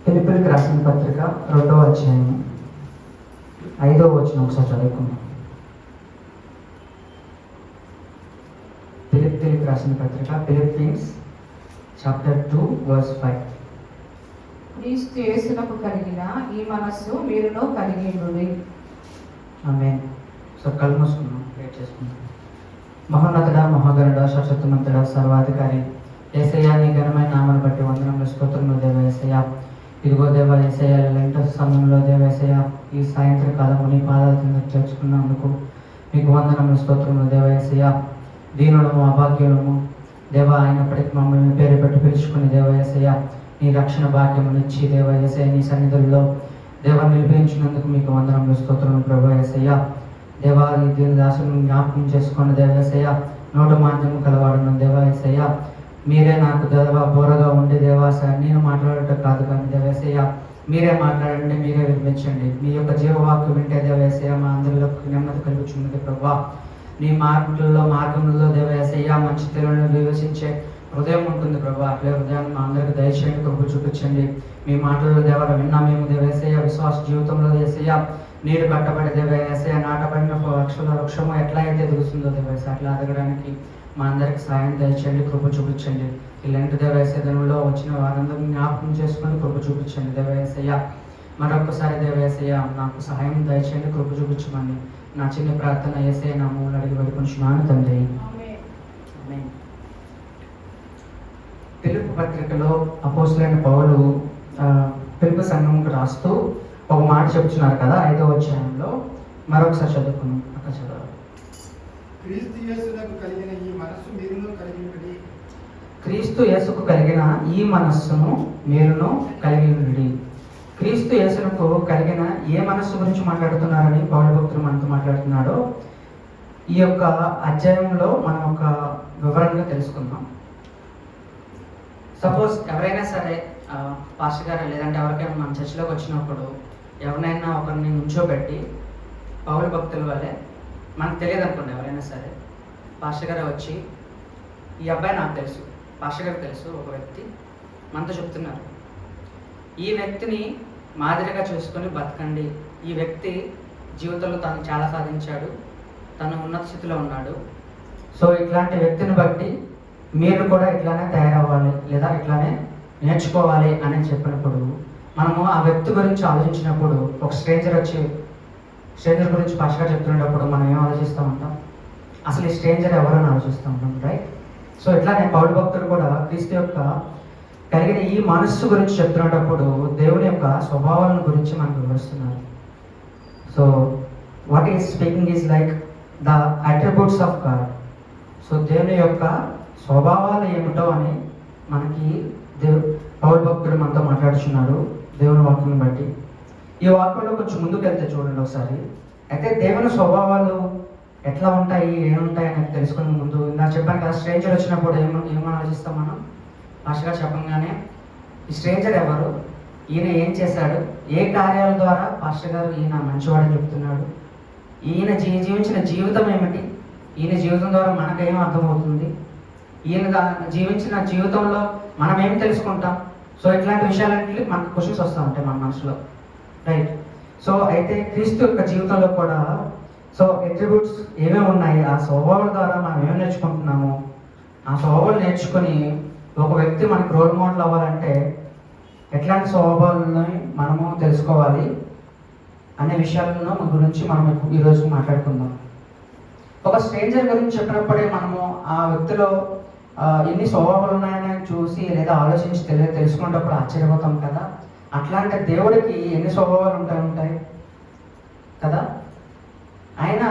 ఫిలిప్పీయులకు రాసిన పత్రిక 2వ అధ్యాయం 5వ వచనం ఒకసారి చదువుకుందాం. ఫిలిప్పీయులకు రాసిన పత్రిక ఫిలిప్పీన్స్ చాప్టర్ 2 verse 5. క్రీస్తు యేసునకు కలిగిన ఈ మనస్సు మీరును కలిగి ఉండుడి. ఆమేన్. సో కళ్ళు మూసుకున్నాం, ప్రేర్ చేసుకుందాం. మహోన్నతుడా, మహాగణుడా, శాశ్వతమంతుడా, సర్వాధికారి యేసయ్యా, నీ ఘనమైన నామాన్ని బట్టి వందనములు, స్తోత్రములు దేవ యేసయ్యా. ఇదిగో దేవ యేసయ్యా, లెంట సమయంలో దేవ యేసయ్యా, ఈ సాయంత్రకాలము నీ పాదాల కింద చేర్చుకున్నందుకు మీకు వందనములు, స్తోత్రములు దేవ యేసయ్యా. దీనులము, అభాగ్యులము దేవ అయినప్పటికీ మమ్మల్ని పేరు పెట్టి పిలుచుకుని దేవ యేసయ్యా, నీ రక్షణ భాగ్యమునిచ్చి దేవ యేసయ్యా, నీ సన్నిధుల్లో దేవ నిలిపించినందుకు మీకు వందనములు, స్తోత్రములు ప్రభు యేసయ్యా. దేవా, ఈ దీని దాసును జ్ఞాపకం చేసుకుని దేవ యేసయ్యా, నోటు మాధ్యము కలవాడును దేవ యేసయ్యా. మీరే నాకు దేవ బోరగా ఉండి దేవా సార్, నేను మాట్లాడటం కాదు కానీ దేవ యేసయ్యా, మీరే మాట్లాడండి, మీరే వినిపించండి. మీ యొక్క జీవవాక్యం వింటే దేవ యేసయ్యా, మా అందరిలో నెమ్మది కలుగుచున్నది ప్రభా. నీ మార్గంలో దేవ యేసయ్యా, మంచి తెలుగును వివసించే హృదయం ఉంటుంది ప్రభా. అట్లే హృదయాన్ని మా అందరికి దయచేయండి, కృప చూపించండి. మీ మాటల్లో దేవర విన్నా మేము దేవ యేసయ్యా, విశ్వాస జీవితంలో యేసయ్యా నీరు కట్టబడి దేవ యేసయ్యా, నాటబడిన వృక్షము ఎట్లా అయితే ఎదుగుతుందో దేవ యేసయ్యా, అట్లా ఎదగడానికి మా అందరికి సాయం దయచేయండి, కృప చూపించండి. ఇలాంటి దేవ యేసయ్యా దినంలో వచ్చిన వారందరినీ జ్ఞాపకం చేసుకొని కృప చూపించండి దేవ యేసయ్యా. మరొకసారి దేవ యేసయ్యా, నాకు సహాయం దయచేయండి, కృప చూపించమని నా చిన్న ప్రార్థన యేసయ్యా నామములో అడిగి వేడుకొనుచున్నాను తండ్రి. ఆమేన్. ఫిలిప్పీ పత్రికలో అపోస్తలుడైన పౌలు ఫిలిప్పీ సంఘంకు రాస్తూ ఒక మాట చెప్తున్నారు కదా 5వ అధ్యాయంలో. మరొకసారి చదువుకున్నాం, అక్కడ చదవాలి. క్రీస్తు యేసునకు కలిగిన ఈ మనస్సు మీరును కలిగి ఉండుడి. క్రీస్తు యేసుకు కలిగిన ఈ మనస్సును మీరును కలిగి ఉండుడి. క్రీస్తు యేసునకు కలిగిన ఏ మనస్సు గురించి మాట్లాడుతున్నారని పౌలు భక్తులు మనతో మాట్లాడుతున్నాడో ఈ యొక్క అధ్యాయంలో మనం ఒక వివరంగా తెలుసుకుందాం. సపోజ్ ఎవరైనా సరే పాస్టర్ గారు లేదంటే ఎవరికైనా మన చర్చిలోకి వచ్చినప్పుడు ఎవరినైనా ఒకరిని నుంచోబెట్టి పౌలు భక్తుల వల్లే మనకు తెలియదు అనుకోండి, ఎవరైనా సరే పాస్టర్ గారు వచ్చి, ఈ అబ్బాయి నాకు తెలుసు, పాస్టర్ గారికి తెలుసు, ఒక వ్యక్తి మనతో చెప్తున్నారు, ఈ వ్యక్తిని మాదిరిగా చూసుకొని బతకండి, ఈ వ్యక్తి జీవితంలో తను చాలా సాధించాడు, తను ఉన్నత స్థితిలో ఉన్నాడు, సో ఇట్లాంటి వ్యక్తిని బట్టి మీరు కూడా ఇట్లానే తయారవ్వాలి లేదా ఇట్లానే నేర్చుకోవాలి అని చెప్పినప్పుడు మనము ఆ వ్యక్తి గురించి ఆలోచించినప్పుడు ఒక స్ట్రేంజర్ గురించి భాషగా చెప్తున్నప్పుడు మనం ఏం ఆలోచిస్తూ ఉంటాం, అసలు ఈ స్ట్రేంజర్ ఎవరని ఆలోచిస్తూ ఉంటాం, రైట్? సో ఇట్లానే పౌలు భక్తులు కూడా క్రీస్తు యొక్క కలిగిన ఈ మనస్సు గురించి చెప్తున్నప్పుడు దేవుని యొక్క స్వభావాలను గురించి మనకు వివరిస్తున్నారు. So what is speaking is like the attributes of God. So దేవుని యొక్క స్వభావాలు ఏమిటో అని మనకి పౌలు భక్తుడు మనతో మాట్లాడుచున్నాడు దేవుని వాక్యం బట్టి. ఈ వాక్యంలో కొంచెం ముందుకు వెళ్తే చూడండి ఒకసారి. అయితే దేవుని స్వభావాలు ఎట్లా ఉంటాయి, ఏముంటాయి అనేది తెలుసుకునే ముందు ఇందాక చెప్పాను కదా, స్ట్రేంజర్ వచ్చినప్పుడు ఏమని ఆలోచిస్తాం మనం. భాషగా చెప్పంగానే ఈ స్ట్రేంజర్ ఎవరు, ఈయన ఏం చేశాడు, ఏ కార్యాల ద్వారా పాస్టర్ గారు ఈయన మంచివాడని చెప్తున్నాడు, ఈయన జీవించిన జీవితం ఏమిటి, ఈయన జీవితం ద్వారా మనకేం అర్థమవుతుంది, ఈయన జీవించిన జీవితంలో మనం ఏం తెలుసుకుంటాం. సో ఇట్లాంటి విషయాలన్నింటికి మనకు క్వశ్చన్స్ వస్తూ ఉంటాయి మన మనసులో, రైట్? సో అయితే క్రీస్తు యొక్క జీవితంలో కూడా సో అట్రిబ్యూట్స్ ఏమేమి ఉన్నాయి, ఆ స్వభావాల ద్వారా మనం ఏం నేర్చుకుంటున్నాము, ఆ స్వభావాలు నేర్చుకొని ఒక వ్యక్తి మనకు రోల్ మోడల్ అవ్వాలంటే ఎట్లాంటి స్వభావాలని మనము తెలుసుకోవాలి అనే విషయాలను మన గురించి మనం ఈరోజు మాట్లాడుకుందాం. ఒక స్ట్రేంజర్ గురించి చెప్పినప్పుడే మనము ఆ వ్యక్తిలో ఎన్ని స్వభావాలు ఉన్నాయని చూసి లేదా ఆలోచించి తెలుసుకున్నప్పుడు ఆశ్చర్యపోతాం కదా. అట్లాంటి దేవుడికి ఎన్ని స్వభావాలు ఉంటాయి కదా. ఆయన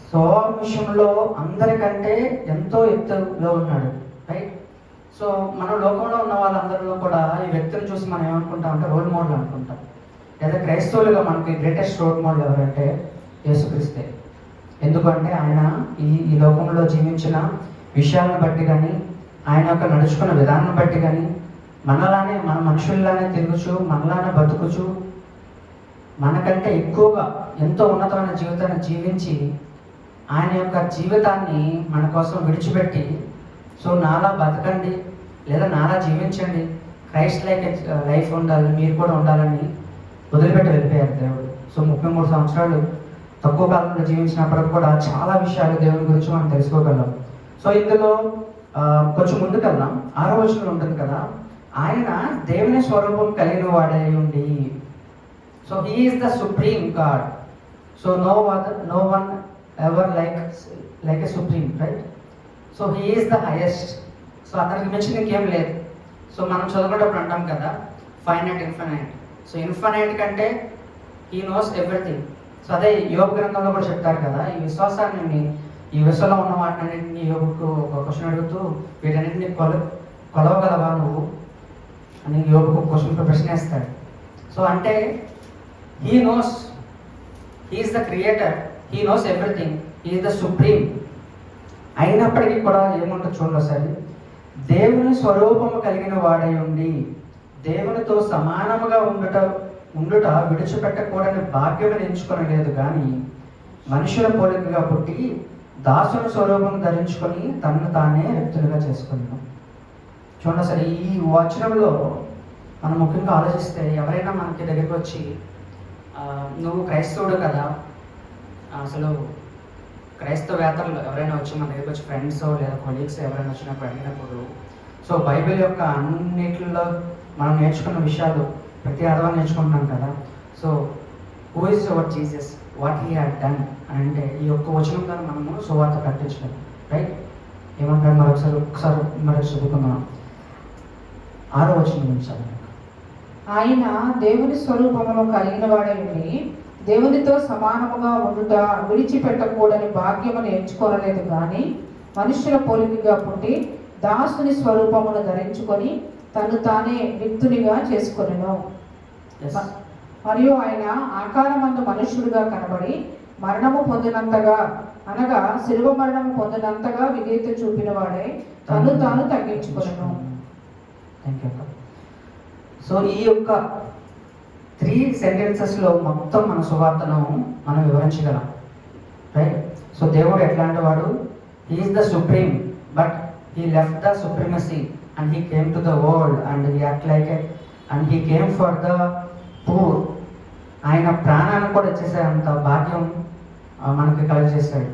స్వభావం విషయంలో అందరికంటే ఎంతో ఎత్తులో ఉన్నాడు, రైట్? సో మన లోకంలో ఉన్న వాళ్ళందరిలో కూడా ఈ వ్యక్తిని చూసి మనం ఏమనుకుంటాం అంటే రోల్ మోడల్ అనుకుంటాం. లేదా క్రైస్తవులుగా మనకి గ్రేటెస్ట్ రోల్ మోడల్ ఎవరంటే యేసుక్రీస్తే. ఎందుకంటే ఆయన ఈ లోకంలో జీవించిన విషయాలను బట్టి కానీ, ఆయన యొక్క నడుచుకున్న విధానం బట్టి కానీ, మనలానే మన మనుషుల్లానే తిరుగుచు, మనలానే బతుకుచు, మనకంటే ఎక్కువగా ఎంతో ఉన్నతమైన జీవితాన్ని జీవించి ఆయన యొక్క జీవితాన్ని మన కోసం విడిచిపెట్టి, సో నాలా బతకండి లేదా నాలా జీవించండి, క్రైస్ట్ లైక్ లైఫ్ ఉండాలి, మీరు కూడా ఉండాలని వదిలిపెట్టి వెళ్ళిపోయారు దేవుడు. సో 33 సంవత్సరాలు తక్కువ కాలంలో జీవించినప్పటికి కూడా చాలా విషయాలు దేవుని గురించి మనం తెలుసుకోగలం. సో ఇందులో కొంచెం ముందుకెళ్దాం. 6వ వచనంలో ఉంటుంది కదా, ఆయన దేవుని స్వరూపం కలిగిన వాడై ఉండి. So he is the supreme God. So no one ever like a supreme, right? So he is the highest. So అతనికి మించి ఇంకేం లేదు. సో మనం చదువుకునేటప్పుడు అంటాం కదా, ఫైనైట్ ఇన్ఫైనైట్. సో ఇన్ఫైనైట్ కంటే హీ నోస్ ఎవ్రీథింగ్. సో అదే యోగ గ్రంథంలో కూడా చెప్తారు కదా, ఈ విశ్వాసాన్ని, ఈ విశ్వంలో ఉన్న వాటిని యోగుకు ఒక క్వశ్చన్ అడుగుతూ, వీటన్నింటినీ కొలవగలవా నువ్వు అని యోగుకు ప్రశ్న వేస్తాడు. సో అంటే he knows, he is the creator, he knows everything, he is the supreme. అయినప్పటికీ కూడా ఏముంటుంది చూడండి ఒకసారి, దేవుని స్వరూపము కలిగిన వాడై ఉండి దేవునితో సమానముగా ఉండుట విడిచిపెట్టకూడని భాగ్యమని ఎంచుకొనలేదు, కానీ మనుషుల పోలికగా పుట్టి దాసుని స్వరూపం ధరించుకొని తనను తానే రిక్తులుగా చేసుకున్నాను. చూడండి అసలు ఈ వచనంలో మనం ముఖ్యంగా ఆలోచిస్తే, ఎవరైనా మనకి దగ్గరికి వచ్చి నువ్వు క్రైస్తవుడు కదా, అసలు క్రైస్తవేతరులు ఎవరైనా వచ్చి మన దగ్గరికి వచ్చి ఫ్రెండ్స్ లేదా కొలీగ్స్ ఎవరైనా వచ్చినప్పుడు అడిగినప్పుడు, సో బైబిల్ యొక్క అన్నిటిలో మనం నేర్చుకున్న విషయాలు ప్రతి ఆదివారం నేర్చుకుంటున్నాం కదా, so who is your Jesus, what he had done అని అంటే ఈ యొక్క వచనం ద్వారా మనము సువార్త ప్రకటించడం, రైట్? ఏమంటారు ఒకసారి చదువుకుందాం. 6వ వచనం నుంచి. ఆయన దేవుని స్వరూపమును కలిగిన వాడై ఉండి దేవునితో సమానముగా ఉండుట విడిచిపెట్టకూడని భాగ్యమును ఎంచుకోనలేదు, కానీ మనుష్యుల పోలికగా పుట్టి దాసుని స్వరూపమును ధరించుకొని తను తానే రిక్తునిగా చేసుకొనెను. మరియు ఆయన ఆకారమందు మనుష్యుడిగా కనబడి మరణము పొందినంతగా, అనగా శిలువ మరణము పొందినంతగా విధేయత చూపిన వాడే తను తాను తగ్గించుకొనెను. సో ఈ యొక్క 3 సెంటెన్సెస్లో మొత్తం మన సువార్తను మనం వివరించగలం, రైట్? సో దేవుడు ఎట్లాంటి వాడు? He is the supreme, but he left the supremacy and he came to the world and he act like a and he came for the poor. ఆయన ప్రాణాన్ని కూడా ఇచ్చేసే అంత భాగ్యం మనకి కలుగజేశాడు.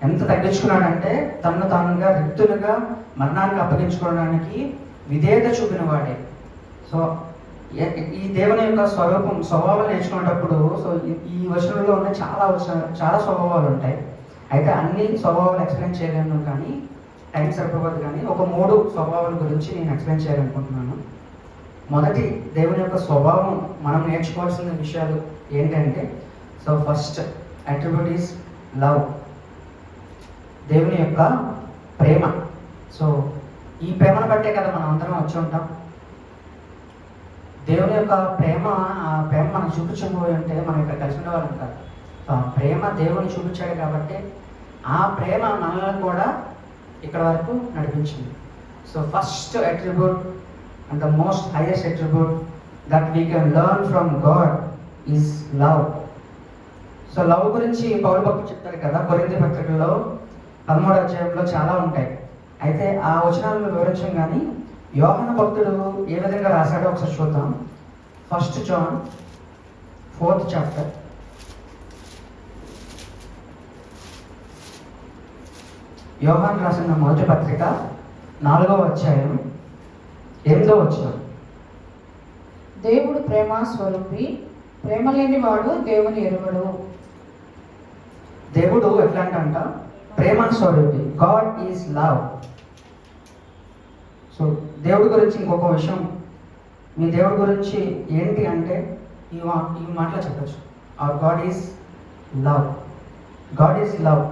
ఎంత తగ్గించుకున్నాడంటే తనను తానుగా రిక్తులుగా మరణానికి అప్పగించుకోవడానికి విధేయత చూపిన వాడే. సో ఈ దేవుని యొక్క స్వభావాలు నేర్చుకునేటప్పుడు, సో ఈ వచనంలో ఉన్న చాలా స్వభావాలు ఉంటాయి. అయితే అన్ని స్వభావాలు ఎక్స్ప్లెయిన్ చేయలేను, కానీ టైం సరిపోదు. కానీ ఒక 3 స్వభావాల గురించి నేను ఎక్స్ప్లెయిన్ చేయాలనుకుంటున్నాను. మొదటి దేవుని యొక్క స్వభావం మనం నేర్చుకోవాల్సిన విషయాలు ఏంటంటే, so first attribute is love. దేవుని యొక్క ప్రేమ. సో ఈ ప్రేమను బట్టే కదా మనం అందరం వచ్చి ఉంటాం. దేవుని యొక్క ప్రేమ, ఆ ప్రేమ మనం చూపించబోయి ఉంటే మనం ఇక్కడ కలిసి ఉండేవాళ్ళం కాదు. ఆ ప్రేమ దేవుని చూపించాడు కాబట్టి ఆ ప్రేమ మనల్ని కూడా ఇక్కడ వరకు నడిపించింది. So first attribute and the most highest attribute that we can learn from God is love. So love గురించి పౌలు భక్తుడు చెప్తారు కదా, కొరింథీ పత్రికలో 13వ అధ్యాయంలో చాలా ఉంటాయి. అయితే ఆ వచనాలను వివరించం, కానీ యోహాను భక్తుడు ఏ విధంగా రాశాడో ఒకసారి చూద్దాం. 1 John 4th chapter. యోహాను రాసిన మొదటి పత్రిక 4వ అధ్యాయం 8వ వచనం. దేవుడు ప్రేమ స్వరూపి, ప్రేమ లేని వాడు దేవుని ఎరుగడు. దేవుడు ఎట్లాంటంట? ప్రేమ స్వరూపి. God is love. సో దేవుడి గురించి ఇంకొక విషయం, మీ దేవుడి గురించి ఏంటి అంటే ఈ మాటలో చెప్పచ్చు, hour God is love. God is love.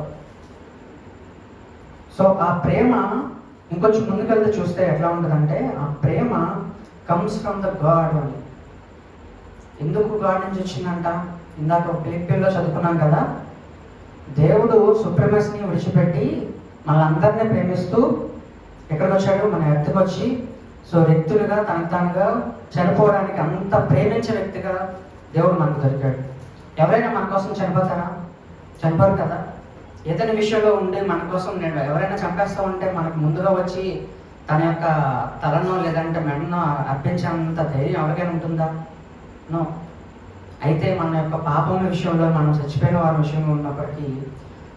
So ఆ ప్రేమ ఇంకొంచెం ముందుకెళ్తే చూస్తే ఎట్లా ఉంటుందంటే, ఆ ప్రేమ కమ్స్ ఫ్రమ్ ద గాడ్ అని. ఎందుకు గాడ్ నుంచి వచ్చిందంట? ఇందాక ఫిలిప్పీలో చదువుకున్నాం కదా, దేవుడు సుప్రీమసీని విడిచిపెట్టి మనందరినీ ప్రేమిస్తూ ఎక్కడికి వచ్చాడు? మన ఎర్త్కి వచ్చి, సో వ్యక్తులుగా తనకు తానుగా చనిపోవడానికి అంత ప్రేమించే వ్యక్తిగా దేవుడు మనకు దొరికాడు. ఎవరైనా మన కోసం చనిపోతారా? చనిపోరు కదా. ఏదైనా విషయంలో ఉండి మన కోసం నేను ఎవరైనా చంపేస్తూ ఉంటే మనకు ముందుగా వచ్చి తన యొక్క తలను లేదంటే మెడను అర్పించేంత ధైర్యం ఎవరికైనా ఉంటుందా? నో. అయితే మన యొక్క పాపం విషయంలో మనం చచ్చిపోయిన వారి విషయంలో ఉన్నప్పటికీ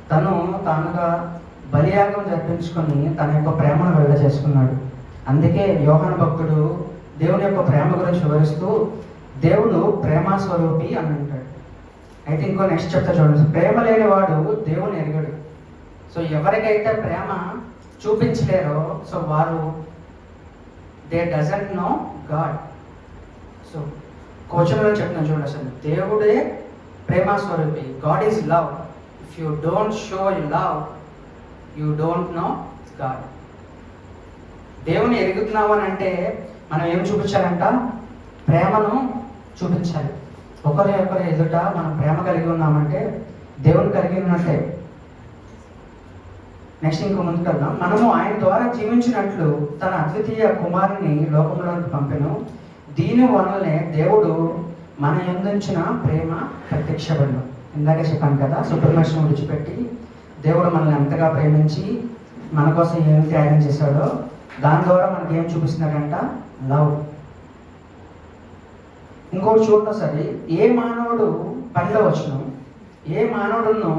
తానుగా బలియాగం జరిపించుకొని తన యొక్క ప్రేమను వెల్ల చేసుకున్నాడు. అందుకే యోహాను భక్తుడు దేవుని యొక్క ప్రేమ గురించి వివరిస్తూ దేవుడు ప్రేమ స్వరూపి అని అంటాడు. అయితే ఇంకో నెక్స్ట్ చెప్తా చూడండి, ప్రేమ లేని వాడు దేవుని ఎరగడు. సో ఎవరికైతే ప్రేమ చూపించలేరో సో వారు they doesn't know God. So క్వశ్చన్లో చెప్తున్నాను చూడండి, అసలు దేవుడే ప్రేమ స్వరూపి. God is love. If you don't show love you don't know God. దేవుని ఎరుగుతున్నావు అని అంటే మనం ఏం చూపించాలంట? ప్రేమను చూపించాలి. ఒకరి ఎదుట మనం ప్రేమ కలిగి ఉన్నామంటే దేవుని కలిగి ఉన్నట్టే. నెక్స్ట్ ఇంకో ముందుకు వెళ్దాం. మనము ఆయన ద్వారా జీవించినట్లు తన అద్వితీయ కుమారుని లోకంలోకి పంపెను. దీని వలనే దేవుడు మన యందుంచిన ప్రేమ ప్రత్యక్షపడను. ఇందాక చెప్పాను కదా, సుబ్రహ్మణ్యం విడిచిపెట్టి దేవుడు మనల్ని ఎంతగా ప్రేమించి మన కోసం ఏం త్యాగం చేశాడో దాని ద్వారా మనకి ఏం చూపిస్తున్నాడంట? లవ్. ఇంకోటి చూడండి, సరే ఏ మానవుడు పనిలో వచ్చును, ఏ మానవుడును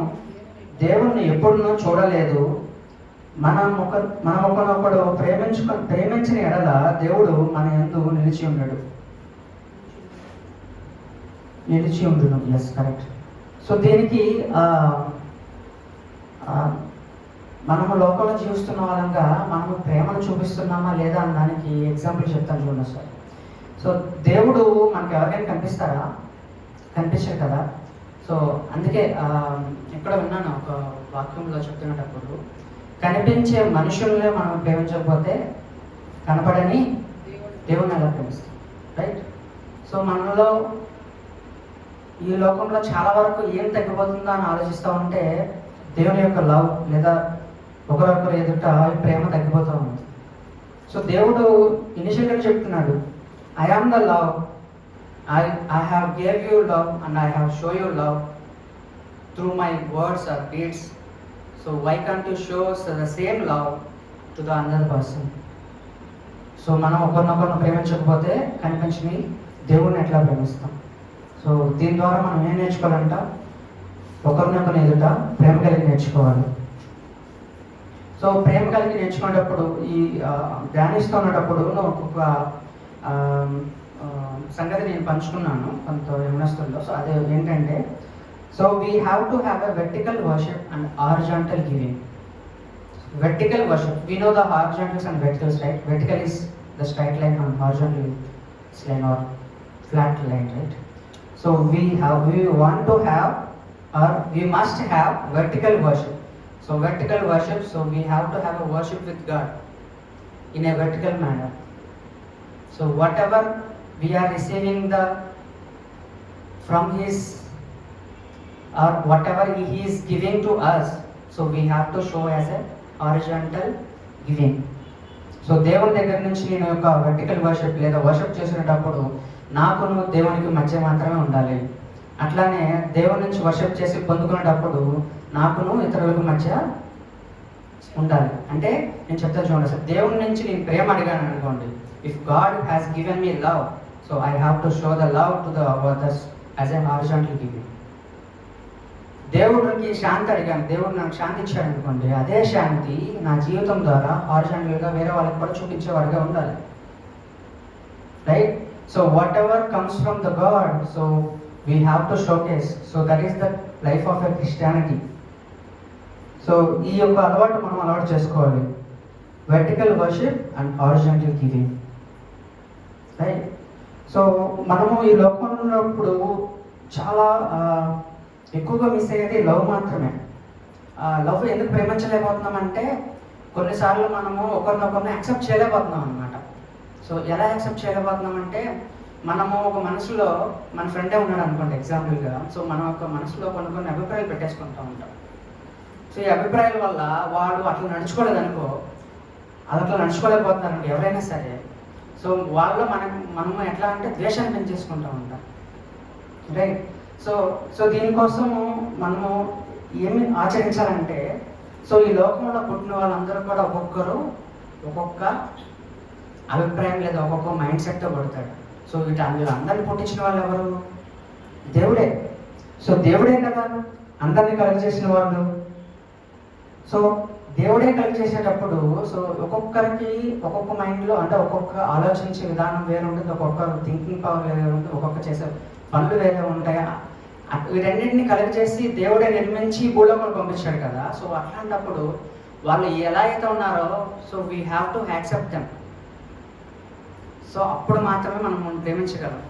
దేవుణ్ణి ఎప్పుడునూ చూడలేదు. మనం ఒకనొకడు ప్రేమించిన ఎడల దేవుడు మన యందు నిలిచి ఉండును. Yes, correct. సో దీనికి మనము లోకంలో జీవిస్తున్న వాళ్ళంగా మనము ప్రేమను చూపిస్తున్నామా లేదా అని దానికి ఎగ్జాంపుల్ చెప్తాను చూడండి సార్. సో దేవుడు మనకి ఎవరికైనా కనిపిస్తారా? కనిపించరు కదా. సో అందుకే ఎక్కడ విన్నాను ఒక వాక్యంలో చెప్తున్నప్పుడు, కనిపించే మనుషుల్నే మనం ప్రేమించకపోతే కనపడని దేవుడిని ఎలా ప్రేమిస్తాం? రైట్. సో మనలో ఈ లోకంలో చాలా వరకు ఏం తగ్గిపోతుందో అని ఆలోచిస్తూ ఉంటే దేవుని యొక్క లవ్ లేదా ఒకరొకరు ఎదుట ప్రేమ తగ్గిపోతూ ఉంది. సో దేవుడు ఇనిషియల్గా చెప్తున్నాడు, I am the love, I have gave you love and I have show you love through my words or deeds. So why can't you show the same love to the another person? So మనం ఒకరినొకరిని ప్రేమించకపోతే కనిపించని దేవుడిని ఎట్లా ప్రేమిస్తాం? So దీని ద్వారా మనం ఏం నేర్చుకోవాలంట? ఒకరినొకరిని ఎదుట ప్రేమ కలిగి నేర్చుకోవాలి. సో ప్రేమ కలిగి నేర్చుకునేటప్పుడు ఈ ధ్యానిస్తున్నప్పుడు ఒక్కొక్క సంగతి నేను పంచుకున్నాను కొంత యమనస్తుల్లో. సో అదే ఏంటంటే, so we have to have a vertical worship and horizontal giving. Vertical worship, we know the horizontals and verticals, right? Vertical is the straight line and horizontal is line or flat line, right? So we want to have, or we must have vertical worship. So vertical worship, so we have to have a worship with God in a vertical manner. So whatever we are receiving from His, or whatever He is giving to us, so we have to show as a horizontal giving. So దేవుని దగ్గర నుంచి నేను యొక్క vertical worship లేదా worship చేసినప్పుడు నాకును దేవునికి మధ్య మాత్రమే ఉండాలి. అట్లానే దేవుని నుంచి వర్షిప్ చేసి పొందుకునేటప్పుడు నాకును ఇతరులకు మధ్య ఉండాలి. అంటే నేను చెప్తాను చూడండి, సార్ దేవుని నుంచి నేను ప్రేమ అడిగాను అనుకోండి, if God has given me love, so I have to show the love to the others as a horizontal giving. దేవుడికి శాంతి అడిగాను, దేవుడు నాకు శాంతి ఇచ్చాడు అనుకోండి, అదే శాంతి నా జీవితం ద్వారా హారిజాంటల్గా వేరే వాళ్ళకి కూడా చూపించేవాడిగా ఉండాలి, right? So what ever comes from the God, so we have to showcase. So that is the life of a Christianity. So ఈ యొక్క అలవాటు మనం అలవాటు చేసుకోవాలి, vertical worship and horizontal giving, right? So మనము ఈ లోకంలో ఉన్నప్పుడు చాలా ఎక్కువగా మిస్ అయ్యేది లవ్ మాత్రమే. లవ్ ఎందుకు ప్రేమించలేకపోతున్నామంటే కొన్నిసార్లు మనము ఒకరినొకరిని యాక్సెప్ట్ చేయలేకపోతున్నాం అనమాట. సో ఎలా యాక్సెప్ట్ చేయలేకపోతున్నామంటే, మనము ఒక మనసులో మన ఫ్రెండే ఉన్నాడు అనుకోండి ఎగ్జాంపుల్గా, సో మనం ఒక మనసులో కొన్ని అభిప్రాయాలు పెట్టేసుకుంటూ ఉంటాం. సో ఈ అభిప్రాయాల వల్ల వాడు అట్లా నడుచుకోలేదనుకో, అది అట్లా నడుచుకోలేకపోతున్నారండి ఎవరైనా సరే. సో వాళ్ళలో మనము ఎట్లా అంటే ద్వేషాన్ని పెంచేసుకుంటూ ఉంటాం, రైట్? సో దీనికోసము మనము ఏమి ఆచరించాలంటే, సో ఈ లోకంలో పుట్టిన వాళ్ళందరూ కూడా ఒక్కొక్కరు ఒక్కొక్క అభిప్రాయం లేదా ఒక్కొక్క మైండ్ సెట్తో పుడతాడు. సో అందులో అందరిని పుట్టించిన వాళ్ళు ఎవరు? దేవుడే. సో దేవుడే కదా అందరినీ కలుగ చేసిన వాళ్ళు. సో దేవుడే కలిగి చేసేటప్పుడు సో ఒక్కొక్కరికి ఒక్కొక్క మైండ్లో అంటే ఒక్కొక్క ఆలోచించే విధానం వేరే ఉంటుంది, ఒక్కొక్క థింకింగ్ పవర్ వేరే ఉంటుంది, ఒక్కొక్క చేసే పనులు వేరే ఉంటాయి. వీటన్నింటినీ కలిగి చేసి దేవుడే నిర్మించి భూలోకంలో పంపించాడు కదా. సో అట్లాంటప్పుడు వాళ్ళు ఎలా అయితే ఉన్నారో so we have to accept them. So అప్పుడు మాత్రమే మనం ప్రేమించగలం.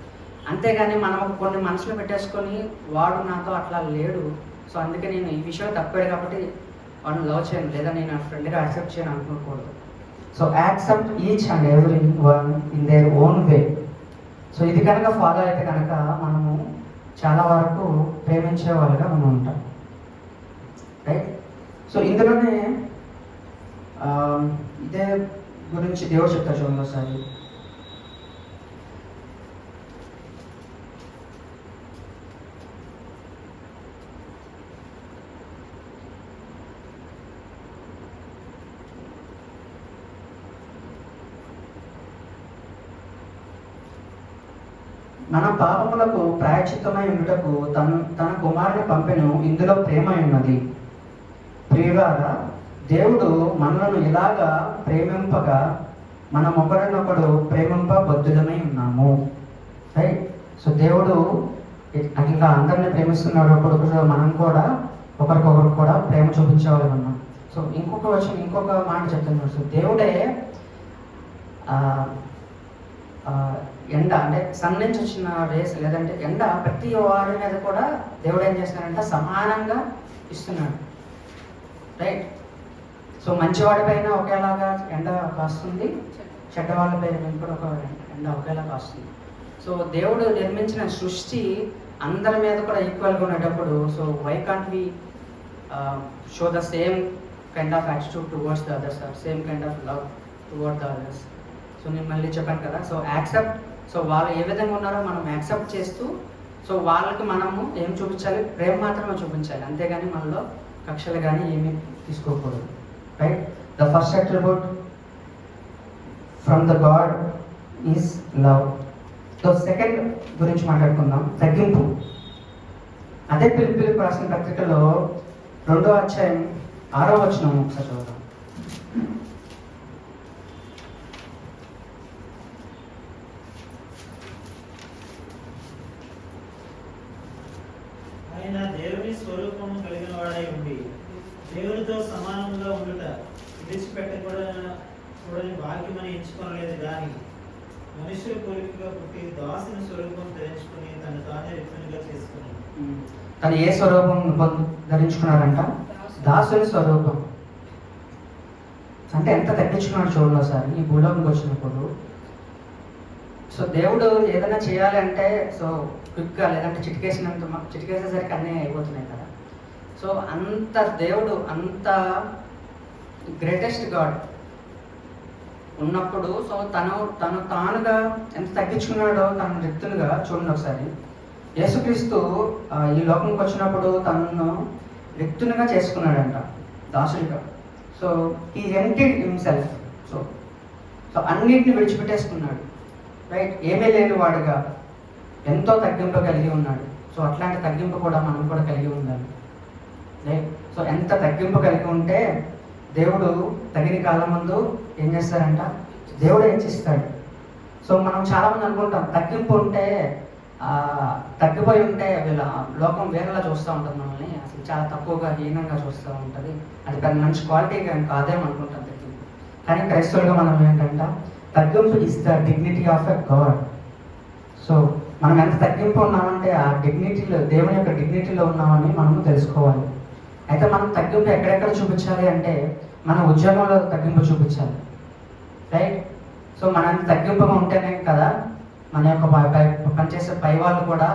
అంతేగాని మనం కొన్ని మనసులో పెట్టేసుకొని వాడు నాతో అట్లా లేడు, సో అందుకే నేను ఈ విషయం తప్పాడు కాబట్టి వాడిని లవ్ చేయను లేదా నేను నా ఫ్రెండ్గా యాక్సెప్ట్ చేయను అనుకోకూడదు. So accept each and every one in their own way. So ఇది కనుక ఫాలో అయితే కనుక మనము చాలా వరకు ప్రేమించే వాళ్ళుగా మనం ఉంటాం, రైట్? సో ఇందులోనే ఇదే గురించి దేవుడు చెప్తారు చూడండి ఒకసారి. మన పాపములకు ప్రాయశ్చిత్తమై ఉండుటకు తన కుమారుని పంపెను, ఇందులో ప్రేమ ఉన్నది. ప్రియులారా, దేవుడు మనలను ఇలాగా ప్రేమింపగా మనం ఒకరినొకడు ప్రేమింపబద్ధులమై ఉన్నాము, రైట్? సో దేవుడు అట్లా అందరిని ప్రేమిస్తున్నాడు. ఒకరు మనం కూడా ఒకరికొకరు కూడా ప్రేమ చూపించేవాళ్ళు ఉన్నాం. సో ఇంకొక మాట చెప్తున్నాడు. సో దేవుడే ఎండ అంటే సన్ నుంచి వచ్చిన రేస్ లేదంటే ఎండ ప్రతి వారి మీద కూడా దేవుడు ఏం చేస్తున్నాడంటే సమానంగా ఇస్తున్నాడు, రైట్? సో మంచివాడి పైన ఒకేలాగా ఎండ కాస్తుంది, చెడ్డవాళ్ళ పైన కూడా ఒక ఎండ ఒకేలా కాస్తుంది. సో దేవుడు నిర్మించిన సృష్టి అందరి మీద కూడా ఈక్వల్గా ఉండేటప్పుడు so why can't we show the same kind of attitude towards the others or same kind of love toward the others. So నేను మళ్ళీ చెప్పాను కదా, సో యాక్సెప్ట్. సో వాళ్ళు ఏ విధంగా ఉన్నారో మనం యాక్సెప్ట్ చేస్తూ సో వాళ్ళకి మనము ఏం చూపించాలి? ప్రేమ మాత్రమే చూపించాలి, అంతేగాని మనలో కక్షలు కానీ ఏమీ తీసుకోకూడదు, right? The first attribute from the God is love. So second గురించి మాట్లాడుకుందాం, తగ్గింపు. అదే పిలుపులకు రాసిన పత్రికలో 2వ అధ్యాయం 6వ వచనం ఒకసారి చదువుతాం. ఆయన దేవుని స్వరూపము కలిగిన వాడై ఉండి దేవునితో సమానంగా ఉండుట విడిచిపెట్టకూడని భాగ్యమని ఎంచుకోనలేదు కానీ మనుషుల పోలికగా పుట్టి దాసుని స్వరూపం ధరించుకుని తను తానే రిక్తునిగా చేసుకున్నాడు. తను ఏ స్వరూపం ధరించుకున్నాడంట? దాసుని స్వరూపం. అంటే ఎంత తగ్గించుకున్నాడు చూడండి ఒకసారి ఈ భూలోకంకి వచ్చినప్పుడు. సో దేవుడు ఏదైనా చేయాలి అంటే సో క్విక్గా లేదంటే చిటికేసేసరికి అన్నీ అయిపోతున్నాయి కదా. సో అంత దేవుడు అంత గ్రేటెస్ట్ గాడ్ ఉన్నప్పుడు సో తానుగా ఎంత తగ్గించుకున్నాడో తన రిక్తునిగా చూడండి ఒకసారి. యేసుక్రీస్తు ఈ లోకంకి వచ్చినప్పుడు తనను రిక్తునిగా చేసుకున్నాడంట, దాసుడిగా. సో ఈ ఎంప్టీడ్ హిమ్సెల్ఫ్. సో అన్నిటిని విడిచిపెట్టేసుకున్నాడు, రైట్? ఏమీ లేని వాడుగా ఎంతో తగ్గింపు కలిగి ఉన్నాడు. సో అట్లాంటి తగ్గింపు కూడా మనం కూడా కలిగి ఉండాలి, రైట్? సో ఎంత తగ్గింపు కలిగి ఉంటే దేవుడు తగిన కాలం ముందు ఏం చేస్తారంట? దేవుడు హెచ్చిస్తాడు. సో మనం చాలామంది అనుకుంటాం తగ్గింపు ఉంటే తగ్గిపోయి ఉంటే వీళ్ళ లోకం వేరేలా చూస్తూ ఉంటుంది, మనల్ని అసలు చాలా తక్కువగా హీనంగా చూస్తూ ఉంటుంది, అది పెద్ద మంచి క్వాలిటీ కాదేమో అనుకుంటాం తగ్గింపు. కానీ క్రైస్తవులుగా మనం ఏంటంటే తగ్గింపు is the dignity of a God. So మనం ఎంత తగ్గింపు ఉన్నామంటే ఆ డిగ్నిటీలో దేవుని యొక్క డిగ్నిటీలో ఉన్నామని మనము తెలుసుకోవాలి. అయితే మనం తగ్గింపు ఎక్కడెక్కడ చూపించాలి అంటే మన ఉద్యోగంలో తగ్గింపు చూపించాలి, రైట్? సో మనం తగ్గింపుగా ఉంటేనే కదా మన యొక్క పనిచేసే పై వాళ్ళు కూడా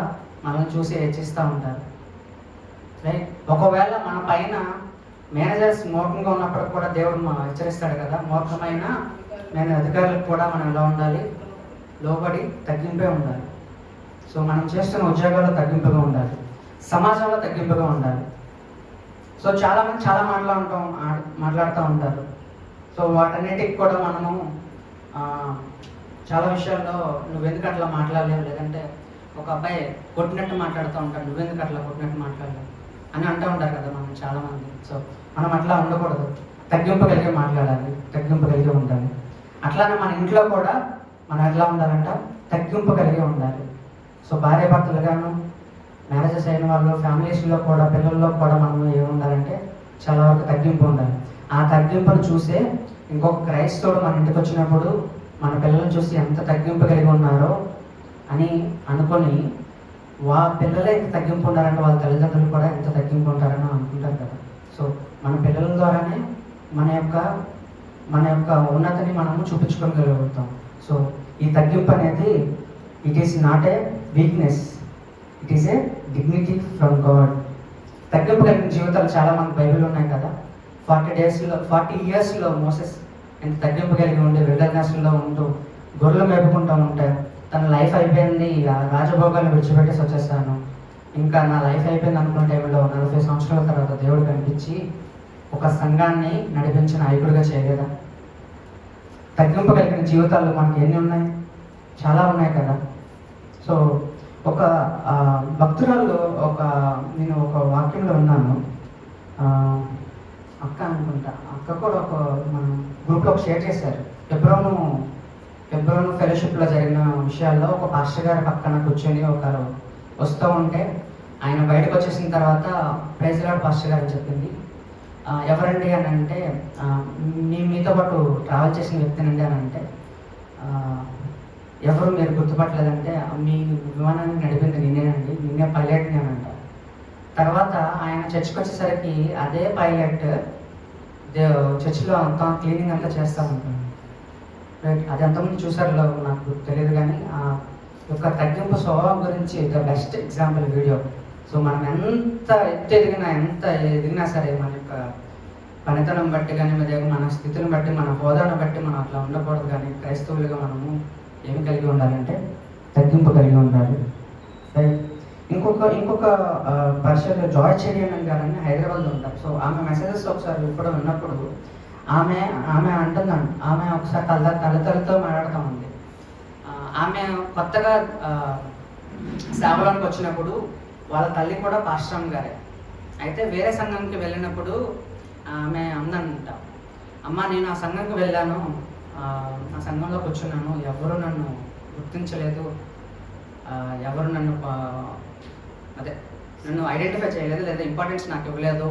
మనల్ని చూసి హెచ్చిస్తూ ఉంటారు, రైట్? ఒకవేళ మన పైన మేనేజర్స్ మూర్ఖంగా ఉన్నప్పుడు కూడా దేవుడు హెచ్చరిస్తాడు కదా, మూర్ఖమైన అధికారులకు కూడా మనం ఎలా ఉండాలి? లోబడి తగ్గింపే ఉండాలి. సో మనం చేస్తున్న ఉద్యోగాల్లో తగ్గింపుగా ఉండాలి, సమాజంలో తగ్గింపుగా ఉండాలి. సో చాలామంది చాలా మాట్లాడుతూ ఉంటారు. సో సో వాటన్నిటికి కూడా మనము ఆ, చాలా విషయాల్లో నువ్వెందుకు అట్లా మాట్లాడలేవు, లేదంటే ఒక అబ్బాయి కొట్టినట్టు మాట్లాడుతూ ఉంటాడు, నువ్వెందుకు అట్లా కొట్టినట్టు మాట్లాడలేవు అని అంటూ ఉంటారు కదా మనం చాలామంది. సో మనం అట్లా ఉండకూడదు, తగ్గింపు కలిగి మాట్లాడాలి, తగ్గింపు కలిగి ఉండాలి. అట్లానే మన ఇంట్లో కూడా మనం ఎట్లా ఉండాలంట, తగ్గింపు కలిగి ఉండాలి. సో భార్య భర్తలుగాను, మ్యారేజెస్ అయిన వాళ్ళు, ఫ్యామిలీస్లో కూడా, పిల్లల్లో కూడా మనం ఏముండాలంటే చాలా వరకు తగ్గింపు ఉండాలి. ఆ తగ్గింపును చూసే ఇంకొక క్రైస్తవుడు మన ఇంటికి వచ్చినప్పుడు మన పిల్లల్ని చూసి ఎంత తగ్గింపు కలిగి ఉన్నారో అని అనుకొని పిల్లలే ఎంత తగ్గింపు ఉంటారంటే వాళ్ళ తల్లిదండ్రులు కూడా ఎంత తగ్గింపు ఉంటారని అనుకుంటారు కదా. సో మన పిల్లల ద్వారానే మన యొక్క ఉన్నతిని మనము చూపించుకోగలుగుతాం. సో ఈ తగ్గింపు అనేది it is not a weakness, it is a dignity from God. తగ్గింపు కలిగిన జీవితాలు చాలా మంది బైబిల్ ఉన్నాయి కదా. 40 ఇయర్స్లో మోసెస్ ఎంత తగ్గింపు కలిగి ఉండి విల్డర్నెస్లో ఉంటూ గొర్రెలు మేపుకుంటూ ఉంటారు. తన లైఫ్ అయిపోయింది, రాజభోగాలను విడిచిపెట్టేసి వచ్చేస్తాను, ఇంకా నా లైఫ్ అయిపోయింది అనుకున్న టైంలో 40 సంవత్సరాల తర్వాత దేవుడు కనిపించి ఒక సంఘాన్ని నడిపించిన నాయకుడిగా చేయలేదా? తగ్గింపు కలిగిన జీవితాలు మనకి ఎన్ని ఉన్నాయి, చాలా ఉన్నాయి కదా. సో ఒక భక్తురాలు నేను ఒక వాక్యంలో ఉన్నాను, అక్క అనుకుంటా, అక్క కూడా ఒక మన గ్రూప్లో షేర్ చేశారు. ఎబ్రోను ఫెలోషిప్లో జరిగిన విషయాల్లో ఒక పాస్టర్ గారి పక్కన కూర్చొని ఒకరు వస్తూ ఉంటే ఆయన బయటకు వచ్చేసిన తర్వాత ప్రైజ్ లార్డ్ పాస్టర్ గారు చెప్పింది, ఎవరండి అని అంటే మీతో పాటు ట్రావెల్ చేసిన వ్యక్తినండి అని అంటే, ఎవరు మీరు గుర్తుపట్టలేదంటే, మీ విమానాన్ని నడిపింది నేనేనండి, నేనే పైలట్ని అని అంట. తర్వాత ఆయన చర్చ్కి వచ్చేసరికి అదే పైలట్ చర్చ్లో అంతా క్లీనింగ్ అంతా చేస్తూ ఉంటాను. రైట్, అది ఎంతమంది చూసారో నాకు తెలియదు, కానీ ఆ యొక్క తగ్గింపు స్వభావం గురించి the best example video. So మనం ఎంత ఎదిగినా సరే మన యొక్క పనితనం బట్టి కానీ, మన స్థితిని బట్టి, మన హోదాను బట్టి మనం అట్లా ఉండకూడదు. కానీ క్రైస్తవులుగా మనము ఏమి కలిగి ఉండాలంటే తగ్గింపు కలిగి ఉండాలి. రైట్, ఇంకొక పర్సన్ జాయ్ చెరియన్ గారని హైదరాబాద్లో ఉంటారు. సో ఆమె మెసేజెస్ ఒకసారి ఇప్పుడు ఉన్నప్పుడు ఆమె అంటుందండి, ఆమె ఒకసారి తల్లితో మాట్లాడుతూ ఉంది. ఆమె కొత్తగా సేవలోనికి వచ్చినప్పుడు వాళ్ళ తల్లి కూడా పాస్టర్ గారే. అయితే వేరే సంఘంకి వెళ్ళినప్పుడు ఆమె అందంట, అమ్మ నేను ఆ సంఘంకి వెళ్ళాను, ఆ సంఘంలో కూర్చున్నాను, ఎవరు నన్ను గుర్తించలేదు, ఎవరు నన్ను ఐడెంటిఫై చేయలేదు, లేదా ఇంపార్టెన్స్ నాకు ఇవ్వలేదు,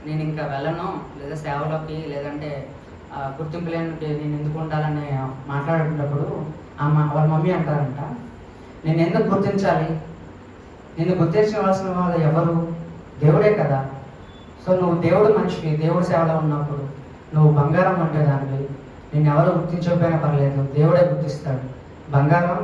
నేను ఇంకా వెళ్ళను, లేదా సేవలోకి, లేదంటే గుర్తింపు లేని నేను ఎందుకు ఉండాలని మాట్లాడుతున్నప్పుడు వాళ్ళ మమ్మీ అంటారంట, నేను ఎందుకు గుర్తించాలి, నిన్ను గుర్తించవలసిన వాళ్ళు ఎవరు, దేవుడే కదా. సో నువ్వు దేవుడు మనిషివి, దేవుడి సేవలో ఉన్నప్పుడు నువ్వు బంగారం అంటే దానివి, నేను ఎవరు గుర్తించకపోయినా పర్లేదు, దేవుడే గుర్తిస్తాడు. బంగారం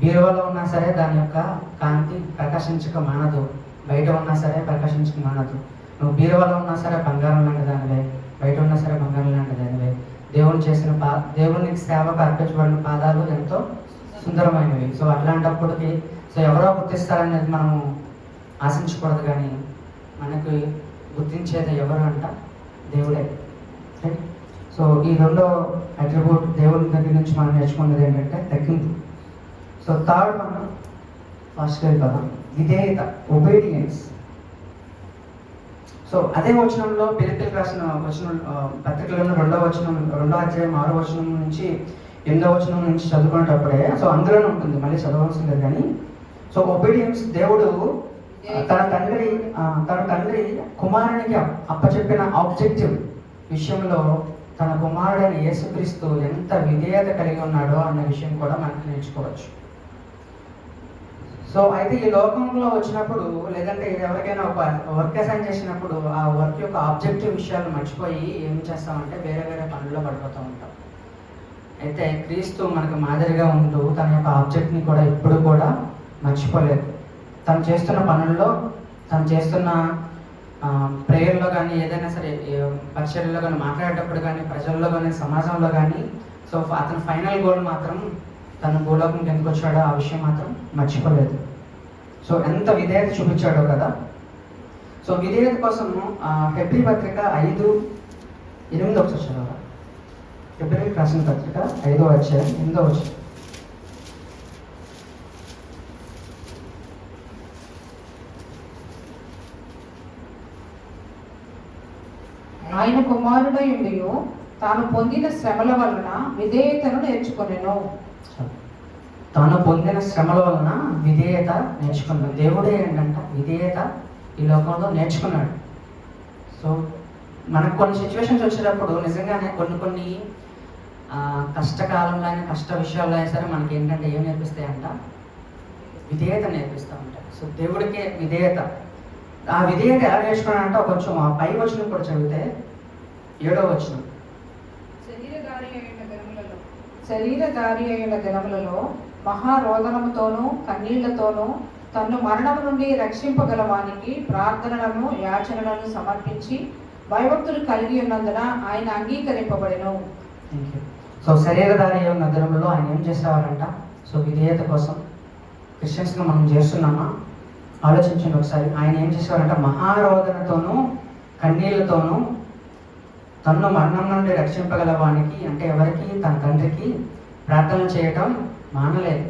బీరువాలో ఉన్నా సరే దాని యొక్క కాంతి ప్రకాశించక మానదు, బయట ఉన్నా సరే ప్రకాశించక మానదు. నువ్వు బీరువాలో ఉన్నా సరే బంగారం లాంటి దానివే, బయట ఉన్నా సరే బంగారం లాంటి దానివే. దేవునికి సేవకు అర్పించబడిన పాదాలు ఎంతో సుందరమైనవి. సో అట్లాంటప్పటికి సో ఎవరో గుర్తిస్తారనేది మనము ఆశించకూడదు, కానీ మనకు గుర్తించేది ఎవరు అంట, దేవుడే. సో ఈ రెండో అట్రిబ్యూట్ దేవుడి దగ్గర నుంచి మనం నేర్చుకున్నది ఏంటంటే తగ్గింపు. సో థర్డ్ మనం ఫస్ట్ కదా విధేయత, ఒబీడియన్స్. సో అదే వచనంలో పిలిపిలికి రాసిన పత్రికలను 2వ అధ్యాయం 6వ వచనం నుంచి 8వ వచనం నుంచి చదువుకునేటప్పుడే, సో అందులోనే ఉంటుంది, మళ్ళీ చదవాల్సింది లేదు. కానీ సో ఒబీడియన్స్, దేవుడు తన తండ్రి కుమారునికి అప్పచెప్పిన ఆబ్జెక్టివ్ విషయంలో తన కుమారుడైన యేసుక్రీస్తు ఎంత విధేయత కలిగి ఉన్నాడో అన్న విషయం కూడా మనకి నేర్చుకోవచ్చు. సో అయితే ఈ లోకంలో వచ్చినప్పుడు, లేదంటే ఎవరికైనా ఒక వర్క్ అసైన్ చేసినప్పుడు ఆ వర్క్ యొక్క ఆబ్జెక్టివ్ విషయాలు మర్చిపోయి ఏం చేస్తామంటే వేరే పనుల్లో పడిపోతూ ఉంటాం. అయితే క్రీస్తు మనకు మాదిరిగా ఉంటూ తన యొక్క ఆబ్జెక్ట్ని కూడా ఎప్పుడు కూడా మర్చిపోలేదు. తను చేస్తున్న పనుల్లో, తను చేస్తున్న ప్రేయర్లో కానీ, ఏదైనా సరే పరిచర్యలో కానీ, మాట్లాడేటప్పుడు కానీ, ప్రజల్లో కానీ, సమాజంలో కానీ, సో అతని ఫైనల్ గోల్ మాత్రం తన భూలోకంకి ఎందుకు వచ్చాడో ఆ విషయం మాత్రం మర్చిపోలేదు. సో ఎంత విధేయత చూపించాడో కదా. సో విధేయత కోసము హెబ్రీ పత్రిక 5:8 ఒకసారి చదవాలి. ఫిబ్రవరికి రాసిన పత్రిక 5వ అధ్యాయం 8వ వచనం. ఆయన కుమారుడై ఉండియు తాను పొందిన శ్రమల వలన విధేయతను నేర్చుకొనెను. తాను పొందిన శ్రమల వలన విధేయత నేర్చుకున్నాడు. దేవుడే ఏంటంట విధేయత ఈ లోకంలో నేర్చుకున్నాడు. సో మనకు కొన్ని సిచ్యువేషన్స్ వచ్చేటప్పుడు నిజంగానే కొన్ని కష్టకాలంలో అయినా కష్ట విషయాల్లో అయినా సరే మనకి ఏంటంటే ఏం నేర్పిస్తాయంట, విధేయత నేర్పిస్తూ ఉంటాయి. సో దేవుడికే విధేయత. ఆ విధేయత ఎలా నేర్చుకున్నాడంటే కొంచెం ఆ పై వచనం కూడా చదివితే 7వ వచనం. శరీరధారి అయిన దినములలో మహారోదనముతోనూ కన్నీళ్లతోనూ తన్ను మరణం నుండి రక్షింపగలవానికి ప్రార్థనలను యాచనలను సమర్పించి భయభక్తులు కలిగి ఉన్నందున ఆయన అంగీకరింపబడెను. సో శరీరధారి అయిన దినములలో ఆయన ఏం చేసేవారంట? సో విధేయత కోసం క్రిస్టియన్స్గా మనం చేస్తున్నామా ఆలోచించండి ఒకసారి. ఆయన ఏం చేసేవారంట? మహారోదనతోనూ కన్నీళ్లతోనూ తన్ను మరణం నుండి రక్షింపగలవానికి, అంటే ఎవరికి? తన తండ్రికి ప్రార్థన చేయటం మానలేదు.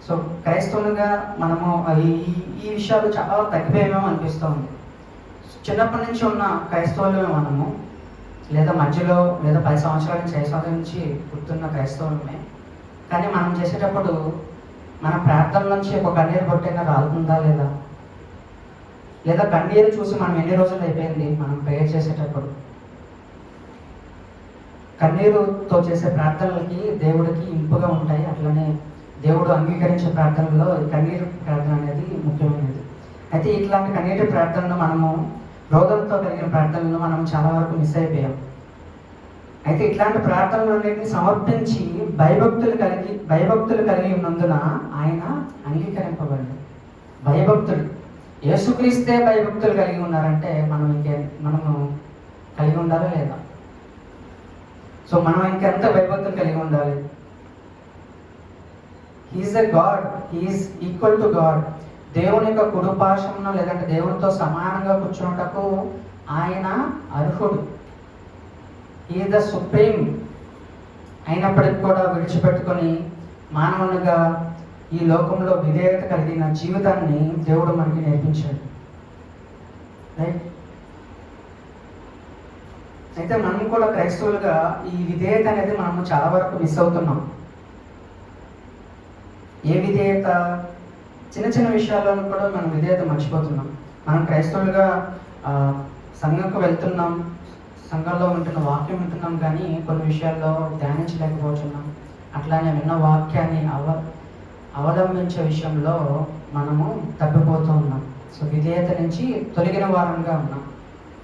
సో క్రైస్తవులుగా మనము ఈ విషయాలు చాలా తగ్గిపోయేమో అనిపిస్తూ ఉంది. చిన్నప్పటి నుంచి ఉన్న క్రైస్తవులమే మనము, లేదా మధ్యలో లేదా 10 సంవత్సరాల నుంచి 5 సంవత్సరాల నుంచి పుట్టున్న క్రైస్తవులమే. కానీ మనం చేసేటప్పుడు మన ప్రార్థన నుంచి ఒక కన్నీరు పొట్టైనా రాలుతుందా లేదా? లేదా కన్నీరు చూసి మనం ఎన్ని రోజులు అయిపోయింది మనం ప్రేయర్ చేసేటప్పుడు? కన్నీరుతో చేసే ప్రార్థనలకి దేవుడికి ఇంపుగా ఉంటాయి. అట్లనే దేవుడు అంగీకరించే ప్రార్థనలో కన్నీరు ప్రార్థన అనేది ముఖ్యమైనది. అయితే ఇట్లాంటి కన్నీటి ప్రార్థనలు మనము రోగంతో కలిగిన ప్రార్థనలను మనం చాలా వరకు మిస్ అయిపోయాం. అయితే ఇట్లాంటి ప్రార్థనలన్నింటినీ సమర్పించి భయభక్తులు కలిగి ఉన్నందున ఆయన అంగీకరింపబడింది. భయభక్తులు, యేసుక్రీస్తే భయభక్తులు కలిగి ఉన్నారంటే మనము కలిగి ఉండాలా లేదా? సో మనం ఇంకెంత భయభక్తులు కలిగి ఉండాలి? He is a God, he is equal to God. దేవుని యొక్క కుడిపార్శ్వమున లేదంటే దేవునితో సమానంగా కూర్చున్నటకు ఆయన అర్హుడు. He the supreme. అయినప్పటికీ కూడా విడిచిపెట్టుకొని మానవునిగా ఈ లోకంలో విధేయత కలిగిన జీవితాన్ని దేవుడు మనకి నేర్పించాడు. రైట్? అయితే మనం కూడా క్రైస్తవులుగా ఈ విధేయత అనేది మనము చాలా వరకు మిస్ అవుతున్నాం. ఏ విధేయత? చిన్న చిన్న విషయాలను కూడా మనం విధేయత మర్చిపోతున్నాం. మనం క్రైస్తవులుగా సంఘంకు వెళ్తున్నాం, సంఘంలో ఉంటున్న వాక్యం వింటున్నాం, కానీ కొన్ని విషయాల్లో ధ్యానించలేకపోతున్నాం. అట్లానే విన్న వాక్యాన్ని అవలంబించే విషయంలో మనము తప్పిపోతూ ఉన్నాం. సో విధేయత నుంచి తొలగిన వారంగా ఉన్నాం.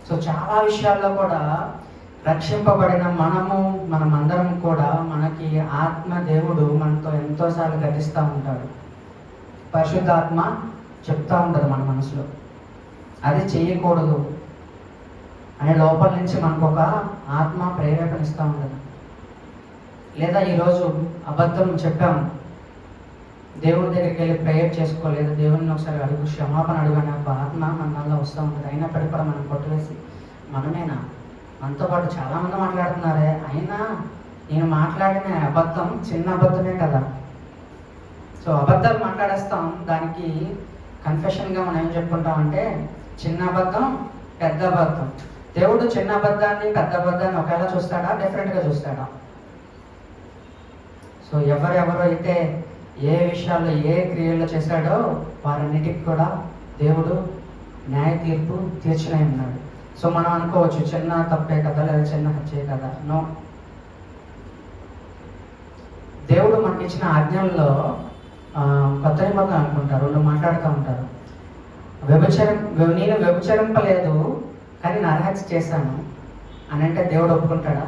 సో చాలా విషయాల్లో కూడా రక్షింపబడిన మనమందరం కూడా మనకి ఆత్మ దేవుడు మనతో ఎంతోసార్లు గతిస్తూ ఉంటాడు. పరిశుద్ధాత్మ చెప్తూ ఉంటుంది మన మనసులో, అది చేయకూడదు అనే లోపల నుంచి మనకు ఒక ఆత్మ ప్రేరేపణిస్తూ ఉంటుంది. లేదా ఈరోజు అబద్ధం చెప్పాము, దేవుడి దగ్గరికి వెళ్ళి ప్రేయర్ చేసుకోలేదు, దేవుడిని ఒకసారి అడుగు, క్షమాపణ అడుగునే ఒక ఆత్మ మనలో వస్తూ ఉంటుంది. అయినప్పటికీ కూడా మనం కొట్టువేసి మనమేనా, మనతో పాటు చాలామంది మాట్లాడుతున్నారే, అయినా నేను మాట్లాడిన అబద్ధం చిన్న అబద్ధమే కదా. సో అబద్ధాలు మాట్లాడేస్తాం, దానికి కన్ఫెషన్గా మనం ఏం చెప్పుకుంటామంటే చిన్న అబద్ధం పెద్ద అబద్ధం. దేవుడు చిన్న అబద్ధాన్ని పెద్ద అబద్ధాన్ని ఒకేలా చూస్తాడా? డిఫరెంట్గా చూస్తాడా? సో ఎవరెవరు అయితే ఏ విషయాల్లో ఏ క్రియల్లో చేశాడో వారన్నిటికి కూడా దేవుడు న్యాయ తీర్పు తీర్చునే ఉన్నాడు. సో మనం అనుకోవచ్చు చిన్న తప్పే కదా, లేదా చిన్న హత్యే కదా. నో, దేవుడు మనకి ఇచ్చిన ఆజ్ఞల్లో కొత్త నిబంధన అనుకుంటారు, రెండు మాట్లాడుతూ ఉంటారు. నేను వ్యభిచరింపలేదు కానీ నరహత్య చేశాను అని అంటే దేవుడు ఒప్పుకుంటాడా?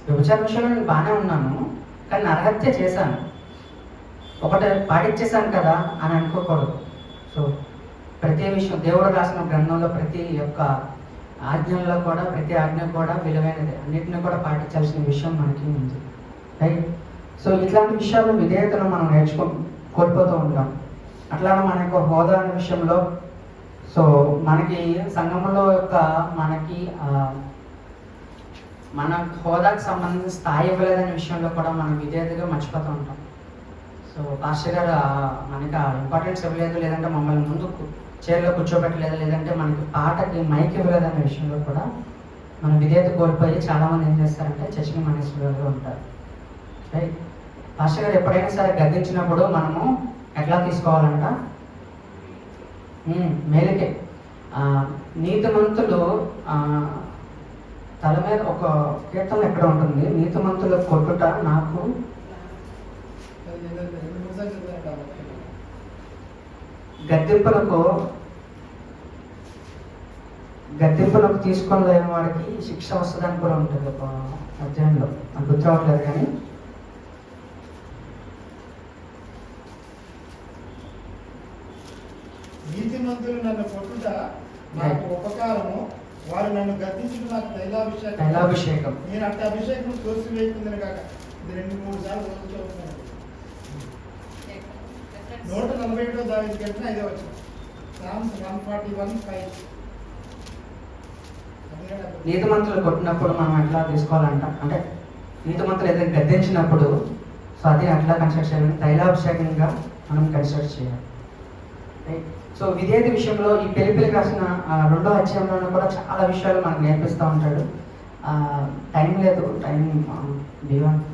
వ్యభిచార విషయంలో నేను బాగానే ఉన్నాను కానీ నరహత్య చేశాను, ఒకటి పాటించేశాను కదా అని అనుకోకూడదు. సో ప్రతి విషయం దేవుడు రాసిన గ్రంథంలో ప్రతి యొక్క ఆజ్ఞల్లో కూడా ప్రతి ఆజ్ఞ కూడా విలువైనది, అన్నింటినీ కూడా పాటించాల్సిన విషయం మనకి ఉంది. రైట్? సో ఇట్లాంటి విషయాలు విధేయతను మనం కోల్పోతూ ఉంటాం. అట్లానే మన యొక్క హోదా అనే విషయంలో, సో మనకి సంఘంలో యొక్క మనకి మన హోదాకు సంబంధించిన స్థాయి ఇవ్వలేదనే విషయంలో కూడా మనం విధేయతగా మర్చిపోతూ ఉంటాం. సో పాస్టర్ గారు మనకి ఆ ఇంపార్టెన్స్ ఇవ్వలేదు, లేదంటే మమ్మల్ని ముందు చైర్లో కూర్చోబెట్టలేదు, లేదంటే మనకి పాటకి మైక్ ఇవ్వలేదనే విషయంలో కూడా మనం విధేయత కోల్పోయి చాలామంది ఏం చేస్తారంటే చర్చని మనసులో ఉంటారు. రైట్? పాస్టర్ గారు ఎప్పుడైనా సరే గద్దించినప్పుడు మనము ఎట్లా తీసుకోవాలంట? మేలుకే. నీతిమంతులు తల మీద ఒక కీర్తన ఎక్కడ ఉంటుంది, నీతిమంతులు కొట్టుట నాకు గద్దెంపులకు తీసుకొని లేని వాడికి శిక్ష వస్తుందని కూడా ఉంటుంది ఒక అధ్యాయంలో. నాకు గుర్తు రావట్లేదు కానీ నీతిమంతులు నన్ను కొట్టుట నాకు ఉపకారము, వారు నన్ను గద్దించుట నాకు తైలాభిషేకం. నేను అట్ట అభిషేకం తోసివేయకుందని కాక ఇది 2-3 సార్లు రోజు చదువుతున్నాను. 141 దావీదు కీర్తన 5వ వచనం, సామ్స్ 141:5. నీతిమంతులు కొట్టినప్పుడు మనం ఎట్లా తీసుకోవాలంట అంటే నీతిమంతులు ఏదైతే గద్దించినప్పుడు సో అది అట్లా కన్సిడర్ చేయాలని తైలాభిషేకంగా మనం కన్సిడర్ చేయాలి. రైట్? సో విధేయత విషయంలో ఈ పిలిపిలికి రాసిన 2వ అధ్యాయంలోనూ కూడా చాలా విషయాలు మనకు నేర్పిస్తూ ఉంటాడు. టైం లేదు, టైం బియాండ్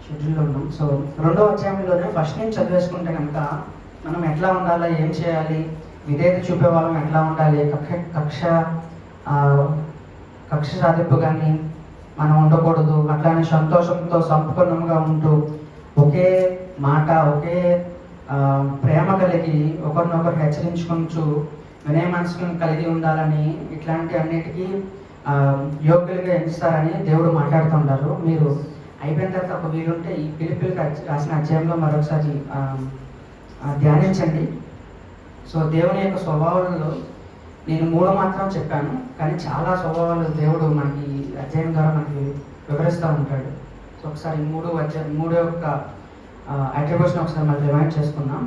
షెడ్యూల్లో ఉన్నాం. సో 2వ అధ్యాయంలోనే ఫస్ట్ నుంచి చదివేసుకుంటే కనుక మనం ఎట్లా ఉండాలి, ఏం చేయాలి, విధేయత చూపే వాళ్ళం ఎట్లా ఉండాలి, కక్ష సాధింపు కానీ మనం ఉండకూడదు, అట్లానే సంతోషంతో సంపూర్ణంగా ఉంటూ ఒకే మాట ఒకే ప్రేమ కలిగి ఒకరినొకరు హెచ్చరించుకుంటూ వినయ మనసును కలిగి ఉండాలని ఇట్లాంటి అన్నిటికీ యోగ్యులుగా ఎంచుతారని దేవుడు మాట్లాడుతుంటారు. మీరు అయిపోయిన తర్వాత ఒక వీలుంటే ఈ పిలిపిలికి రాసిన అధ్యాయంలో మరొకసారి ధ్యానించండి. సో దేవుని యొక్క స్వభావాలలో నేను 3 మాత్రం చెప్పాను, కానీ చాలా స్వభావాలు దేవుడు మనకి అధ్యాయం ద్వారా మనకి వివరిస్తూ ఉంటాడు. సో ఒకసారి 3 యొక్క అట్రిబ్యూట్స్ని ఒకసారి మనం రిమైండ్ చేసుకుందాం.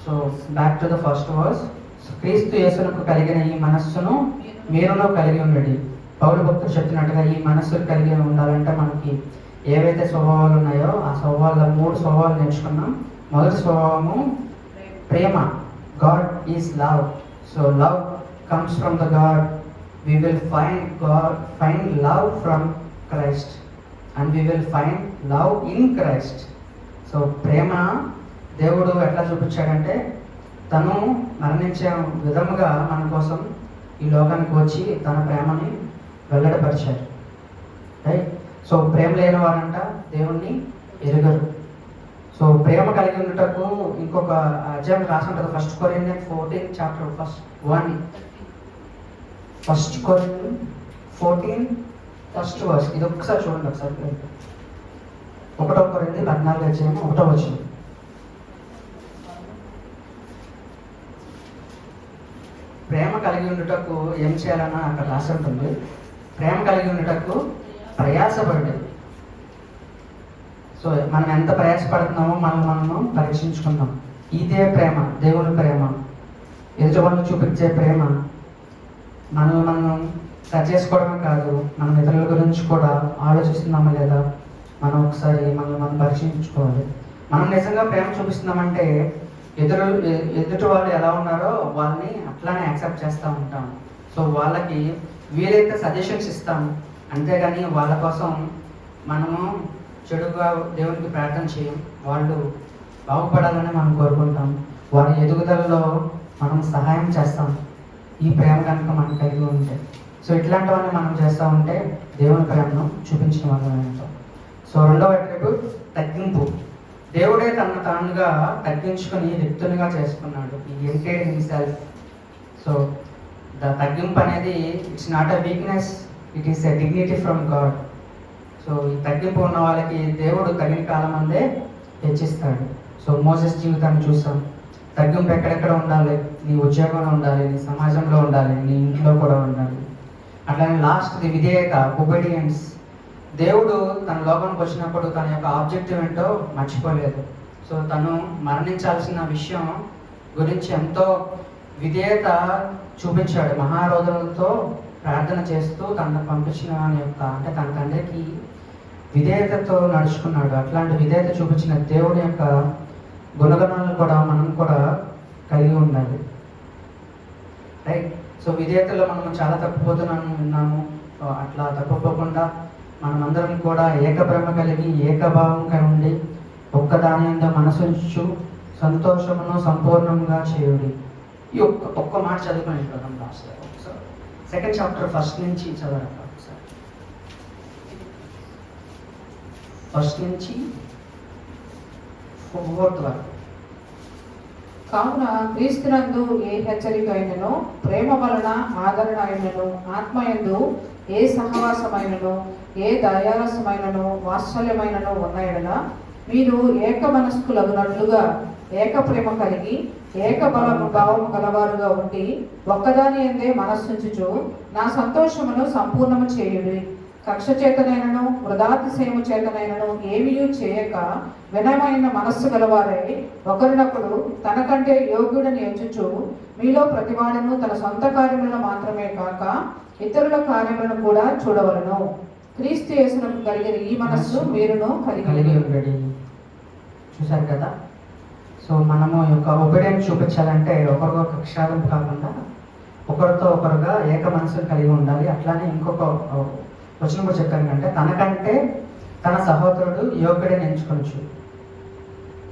So back to the first verse. క్రీస్తు యేసునకు కలిగిన ఈ మనస్సును మీరులో కలిగి ఉండండి. పౌలు భక్తుడు చెప్తున్నట్టుగా ఈ మనస్సులు కలిగి ఉండాలంటే మనకి ఏవైతే స్వభావాలు ఉన్నాయో ఆ స్వభావాల్లో 3 స్వభావాలు నేర్చుకున్నాం. మొదటి స్వభావము ప్రేమ. God is love. So love comes from the God. We will find love from Christ, and we will find love in Christ. So ప్రేమ దేవుడు ఎట్లా చూపించాడంటే తను మరణించే విధముగా మన కోసం ఈ లోకానికి వచ్చి తన ప్రేమని వెల్లడిపరిచాడు. రైట్? సో ప్రేమ లేని వారంట దేవుణ్ణి ఎరుగరు. సో ప్రేమ కలిగి ఉండటకు ఇంకొక అధ్యాయం రాసి ఉంటుంది. 1 Corinthians 14 chapter 1 14 1st verse. ఇది ఒక్కసారి చూడండి. ఒకసారి 1 Corinthians 14 అధ్యాయం 1వ వచనం. ప్రేమ కలిగి ఉండుటకు ఏం చేయాలని అక్కడ రాసి ఉంటుంది. ప్రేమ కలిగి ఉండుటకు ప్రయాసపడి. సో మనం ఎంత ప్రయాసపడుతున్నామో మనము పరీక్షించుకుందాం. ఇదే ప్రేమ, దేవుని ప్రేమ, ఎదుటి వాళ్ళు చూపించే ప్రేమ. మనం సరి చేసుకోవడమే కాదు, మనం ఇతరుల గురించి కూడా ఆలోచిస్తున్నామా లేదా మనం ఒకసారి మనం పరీక్షించుకోవాలి. మనం నిజంగా ప్రేమ చూపిస్తున్నామంటే ఎదుటి వాళ్ళు ఎలా ఉన్నారో వాళ్ళని అట్లానే యాక్సెప్ట్ చేస్తూ ఉంటాం. సో వాళ్ళకి వీలైతే సజెషన్స్ ఇస్తాం, అంతేగాని వాళ్ళ కోసం మనము చెడుగా దేవునికి ప్రార్థన చేయం. వాళ్ళు బాగుపడాలని మనం కోరుకుంటాం. వారి ఎదుగుదలలో మనం సహాయం చేస్తాం ఈ ప్రేమ కనుక మనం కలిగి ఉంటే. సో ఇట్లాంటివన్నీ మనం చేస్తూ ఉంటే దేవుని ప్రేమను చూపించిన వాళ్ళం ఉంటాం. సో 2వ అట్రిబ్యూట్ తగ్గింపు. దేవుడే తనను తానుగా తగ్గించుకొని రిక్తునిగా చేసుకున్నాడు. ఈ ఎంటెడ్ హిమ్సెల్ఫ్. సో తగ్గింపు అనేది it's not a weakness, it is a dignity from God. So ఈ తగ్గింపు ఉన్న వాళ్ళకి దేవుడు తగిన కాలం అందే హెచ్చిస్తాడు. సో మోసెస్ జీవితాన్ని చూసాం. తగ్గింపు ఎక్కడెక్కడ ఉండాలి? నీ ఉద్యోగంలో ఉండాలి, నీ సమాజంలో ఉండాలి, నీ ఇంట్లో కూడా ఉండాలి. అట్లానే లాస్ట్ది విధేయత, ఒబీడియన్స్. దేవుడు తన లోకానికి వచ్చినప్పుడు తన యొక్క ఆబ్జెక్టివ్ ఏంటో మర్చిపోలేదు. సో తను మరణించాల్సిన విషయం గురించి ఎంతో విధేయత చూపించాడు. మహారోధులతో ప్రార్థన చేస్తూ తనను పంపించిన వాని యొక్క అంటే తన తండ్రికి విధేయతతో నడుచుకున్నాడు. అట్లాంటి విధేయత చూపించిన దేవుని యొక్క గుణగణాలను కూడా మనం కూడా కలిగి ఉండాలి. రైట్. సో విధేయతలో మనం చాలా విన్నాము. సో అట్లా తప్పుకోకుండా మనమందరం కూడా ఏకభ్రమ కలిగి ఏకభావంగా ఉండి ఒక్కదాని యందు మనసుంచు సంతోషమును సంపూర్ణంగా చేయుడి. ఈ ఒక్క మాట చదువుకుని మనం లాస్ట్ సెకండ్ చాప్టర్ ఫస్ట్ నుంచి చదవండి ఒకసారి. ఫస్ట్ నుంచి 4th వరకు. కావున క్రీస్తునందు ఏ హెచ్చరిక అయినను, ప్రేమ వలన ఆదరణ అయినను, ఆత్మయందు ఏ సహవాసమైనను, ఏ దయారసమైనను, వాత్సల్యమైనను ఉన్నాయనగా మీరు ఏక మనస్కులగునట్లుగా ఏక ప్రేమ కలిగి ఏక భావము గలవారుగా ఉండి ఒక్కదాని యందే మనస్సుంచుచు నా సంతోషమును సంపూర్ణము చేయుడి. కక్ష చేతనైనను వృధాతిశయము చేతనైనను ఏమీయూ చేయక వినయమైన మనస్సు గలవారై ఒకరినొకడు తనకంటే యోగ్యుడని ఎంచుచు మీలో ప్రతివాడును తన సొంత కార్యములను మాత్రమే కాక ఇతరుల కార్యములను కూడా చూడవలను. క్రీస్తు యేసునకు కలిగిన ఈ మనస్సు మీరును కలిగి ఉండండి. చూశారు కదా. సో మనము యొక్క ఒబీడియన్స్ చూపించాలంటే ఒకరికొక కక్షాలం కాకుండా ఒకరితో ఒకరుగా ఏక మనసును కలిగి ఉండాలి. అట్లానే ఇంకొక వచనం కూడా చెప్పాను అంటే తనకంటే తన సహోదరుడు యోగ్యుడని ఎంచుకోవచ్చు.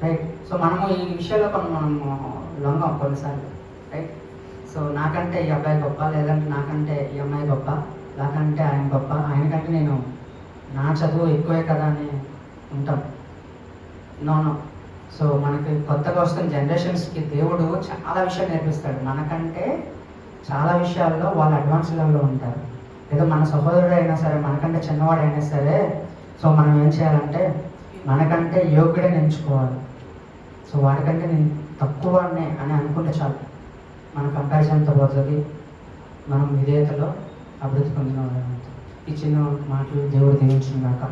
రైట్. సో మనము ఈ విషయంలో మనము లొంగం కొన్నిసార్లు. రైట్. సో నాకంటే ఈ అబ్బాయి గొప్ప, లేదంటే నాకంటే ఈ అమ్మాయి గొప్ప, నాకంటే ఆయన గొప్ప, ఆయనకంటే నేను నా చదువు ఎక్కువే కదా అని ఉంటాం. నో. సో మనకి కొత్తగా వస్తున్న జనరేషన్స్కి దేవుడు చాలా విషయాలు నేర్పిస్తాడు. మనకంటే చాలా విషయాల్లో వాళ్ళు అడ్వాన్స్ లెవెల్లో ఉంటారు. ఏదో మన సహోదరుడు అయినా సరే, మనకంటే చిన్నవాడైనా సరే, సో మనం ఏం చేయాలంటే మనకంటే యోగ్యుడని ఎంచుకోవాలి. సో వాడికంటే నేను తక్కువ అని అనుకుంటే చాలు, మన కంపారిజన్తో పోతుంది, మనం విధేయతలో అభివృద్ధి పొందిన వాళ్ళంతా. ఈ చిన్న మాటలు దేవుడు దీవించుగాక.